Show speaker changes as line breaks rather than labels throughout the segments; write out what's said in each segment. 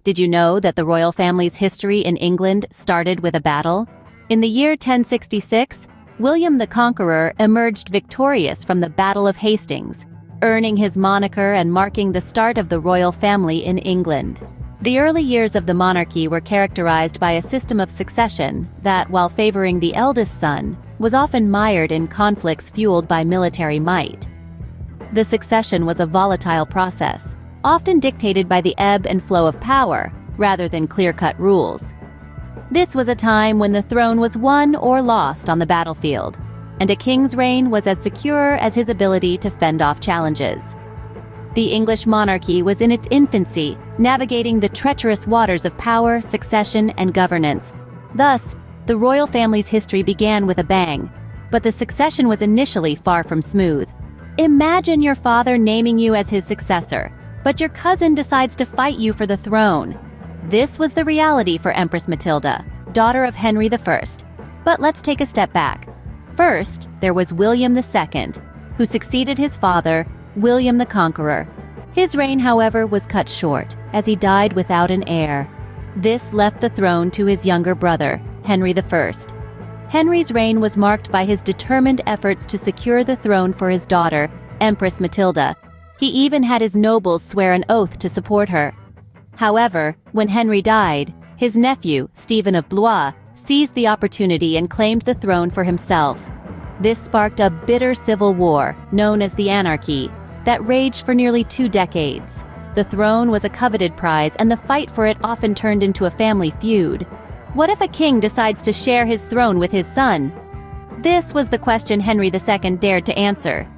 Did you know that the royal family's history in England started with a battle? In the year 1066, William the Conqueror emerged victorious from the Battle of Hastings, earning his moniker and marking the start of the royal family in England. The early years of the monarchy were characterized by a system of succession that, while favoring the eldest son, was often mired in conflicts fueled by military might. The succession was a volatile process, often dictated by the ebb and flow of power, rather than clear-cut rules. This was a time when the throne was won or lost on the battlefield, and a king's reign was as secure as his ability to fend off challenges. The English monarchy was in its infancy, navigating the treacherous waters of power, succession, and governance. Thus, the royal family's history began with a bang, but the succession was initially far from smooth. Imagine your father naming you as his successor, but your cousin decides to fight you for the throne. This was the reality for Empress Matilda, daughter of Henry I. But let's take a step back. First, there was William II, who succeeded his father, William the Conqueror. His reign, however, was cut short, as he died without an heir. This left the throne to his younger brother, Henry I. Henry's reign was marked by his determined efforts to secure the throne for his daughter, Empress Matilda. He even had his nobles swear an oath to support her. However, when Henry died, his nephew, Stephen of Blois, seized the opportunity and claimed the throne for himself. This sparked a bitter civil war, known as the Monarchy, that raged for nearly 2 decades. The throne was a coveted prize, and the fight for it often turned into a family feud. What if a king decides to share his throne with his son? This was the question Henry II dared to answer.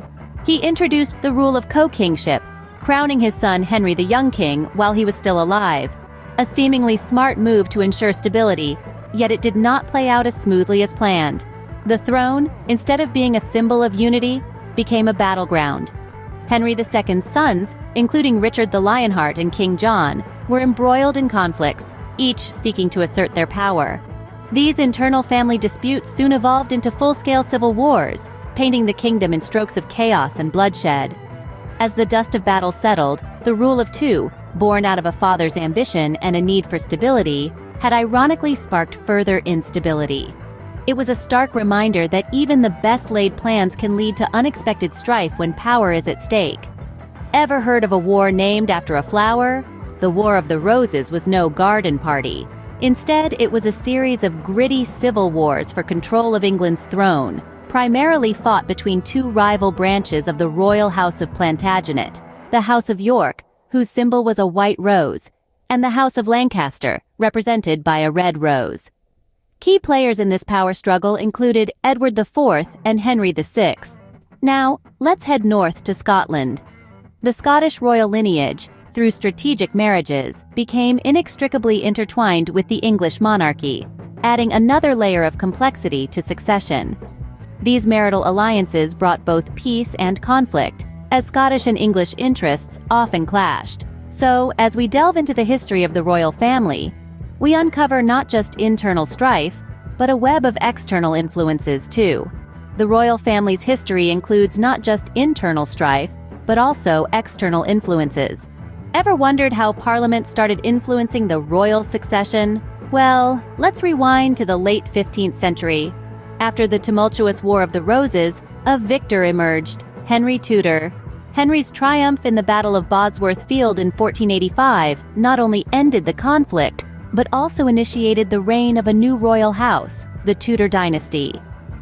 He introduced the rule of co-kingship, crowning his son Henry the Young King while he was still alive. A seemingly smart move to ensure stability, yet it did not play out as smoothly as planned. The throne, instead of being a symbol of unity, became a battleground. Henry II's sons, including Richard the Lionheart and King John, were embroiled in conflicts, each seeking to assert their power. These internal family disputes soon evolved into full-scale civil wars, painting the kingdom in strokes of chaos and bloodshed. As the dust of battle settled, the rule of 2, born out of a father's ambition and a need for stability, had ironically sparked further instability. It was a stark reminder that even the best-laid plans can lead to unexpected strife when power is at stake. Ever heard of a war named after a flower? The War of the Roses was no garden party. Instead, it was a series of gritty civil wars for control of England's throne, primarily fought between 2 rival branches of the royal House of Plantagenet, the House of York, whose symbol was a white rose, and the House of Lancaster, represented by a red rose. Key players in this power struggle included Edward IV and Henry VI. Now, let's head north to Scotland. The Scottish royal lineage, through strategic marriages, became inextricably intertwined with the English monarchy, adding another layer of complexity to succession. These marital alliances brought both peace and conflict, as Scottish and English interests often clashed. So, as we delve into the history of the royal family, we uncover not just internal strife, but a web of external influences too. The royal family's history includes not just internal strife, but also external influences. Ever wondered how Parliament started influencing the royal succession? Well, let's rewind to the late 15th century. After the tumultuous War of the Roses, a victor emerged, Henry Tudor. Henry's triumph in the Battle of Bosworth Field in 1485 not only ended the conflict, but also initiated the reign of a new royal house, the Tudor Dynasty.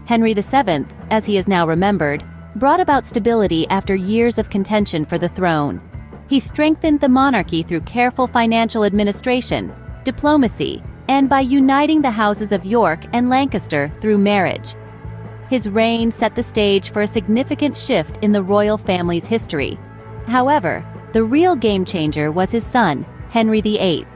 Henry VII, as he is now remembered, brought about stability after years of contention for the throne. He strengthened the monarchy through careful financial administration, diplomacy, and by uniting the houses of York and Lancaster through marriage. His reign set the stage for a significant shift in the royal family's history. However, the real game-changer was his son, Henry VIII.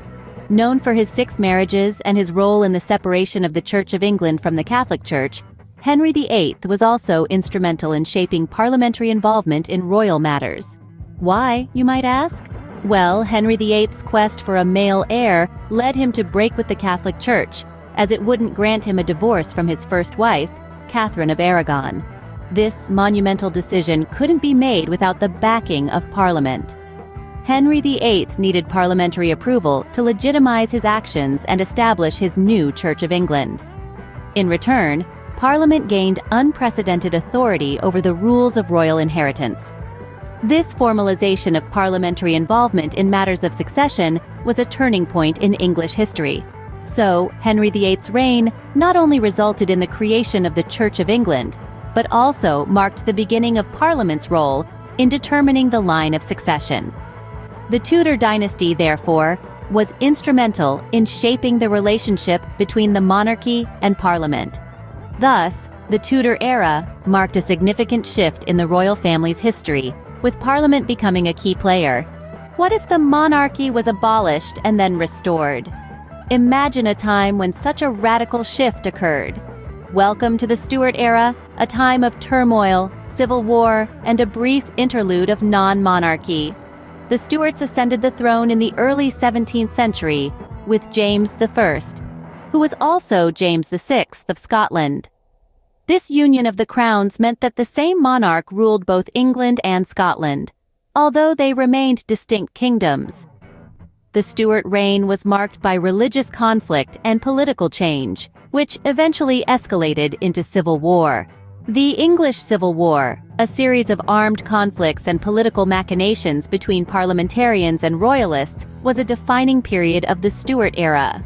Known for his 6 marriages and his role in the separation of the Church of England from the Catholic Church, Henry VIII was also instrumental in shaping parliamentary involvement in royal matters. Why, you might ask? Well, Henry VIII's quest for a male heir led him to break with the Catholic Church, as it wouldn't grant him a divorce from his first wife, Catherine of Aragon. This monumental decision couldn't be made without the backing of Parliament. Henry VIII needed parliamentary approval to legitimize his actions and establish his new Church of England. In return, Parliament gained unprecedented authority over the rules of royal inheritance. This formalization of parliamentary involvement in matters of succession was a turning point in English history. So, Henry VIII's reign not only resulted in the creation of the Church of England, but also marked the beginning of Parliament's role in determining the line of succession. The Tudor dynasty, therefore, was instrumental in shaping the relationship between the monarchy and Parliament. Thus, the Tudor era marked a significant shift in the royal family's history, with Parliament becoming a key player. What if the monarchy was abolished and then restored? Imagine a time when such a radical shift occurred. Welcome to the Stuart era, a time of turmoil, civil war, and a brief interlude of non-monarchy. The Stuarts ascended the throne in the early 17th century with James I, who was also James VI of Scotland. This union of the crowns meant that the same monarch ruled both England and Scotland, although they remained distinct kingdoms. The Stuart reign was marked by religious conflict and political change, which eventually escalated into civil war. The English Civil War, a series of armed conflicts and political machinations between parliamentarians and royalists, was a defining period of the Stuart era.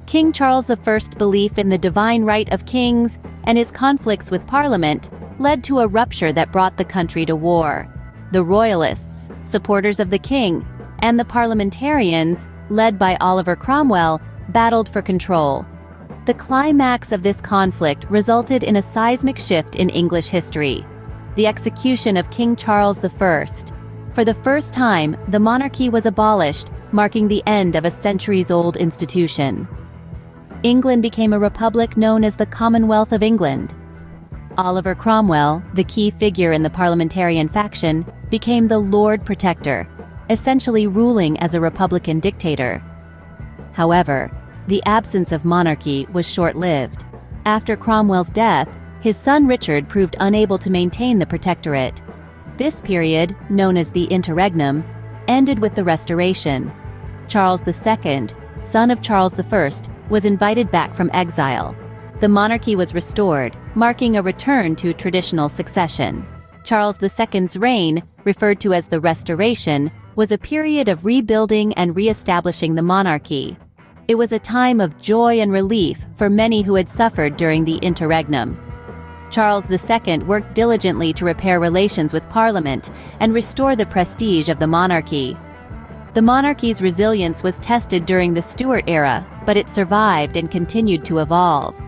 King Charles I's belief in the divine right of kings and his conflicts with Parliament led to a rupture that brought the country to war. The Royalists, supporters of the king, and the parliamentarians, led by Oliver Cromwell, battled for control. The climax of this conflict resulted in a seismic shift in English history: the execution of King Charles I. For the first time, the monarchy was abolished, marking the end of a centuries-old institution. England became a republic known as the Commonwealth of England. Oliver Cromwell, the key figure in the parliamentarian faction, became the Lord Protector, essentially ruling as a republican dictator. However, the absence of monarchy was short-lived. After Cromwell's death, his son Richard proved unable to maintain the protectorate. This period, known as the Interregnum, ended with the Restoration. Charles II, son of Charles I, was invited back from exile. The monarchy was restored, marking a return to traditional succession. Charles II's reign, referred to as the Restoration, was a period of rebuilding and re-establishing the monarchy. It was a time of joy and relief for many who had suffered during the Interregnum. Charles II worked diligently to repair relations with Parliament and restore the prestige of the monarchy. The monarchy's resilience was tested during the Stuart era, but it survived and continued to evolve.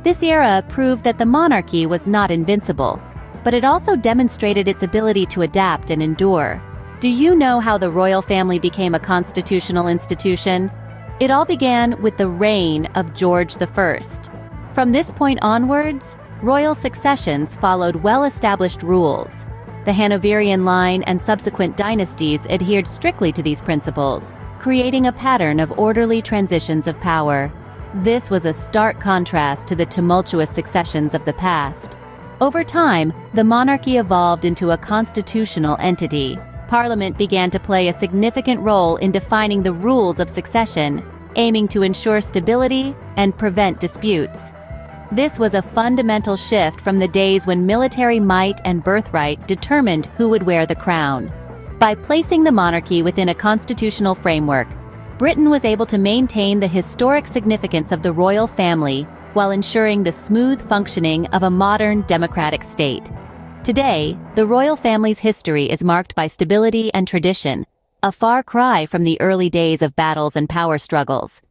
This era proved that the monarchy was not invincible, but it also demonstrated its ability to adapt and endure. Do you know how the royal family became a constitutional institution? It all began with the reign of George I. From this point onwards, royal successions followed well-established rules. The Hanoverian line and subsequent dynasties adhered strictly to these principles, creating a pattern of orderly transitions of power. This was a stark contrast to the tumultuous successions of the past. Over time, the monarchy evolved into a constitutional entity. Parliament began to play a significant role in defining the rules of succession, aiming to ensure stability and prevent disputes. This was a fundamental shift from the days when military might and birthright determined who would wear the crown. By placing the monarchy within a constitutional framework, Britain was able to maintain the historic significance of the royal family while ensuring the smooth functioning of a modern democratic state. Today, the royal family's history is marked by stability and tradition, a far cry from the early days of battles and power struggles.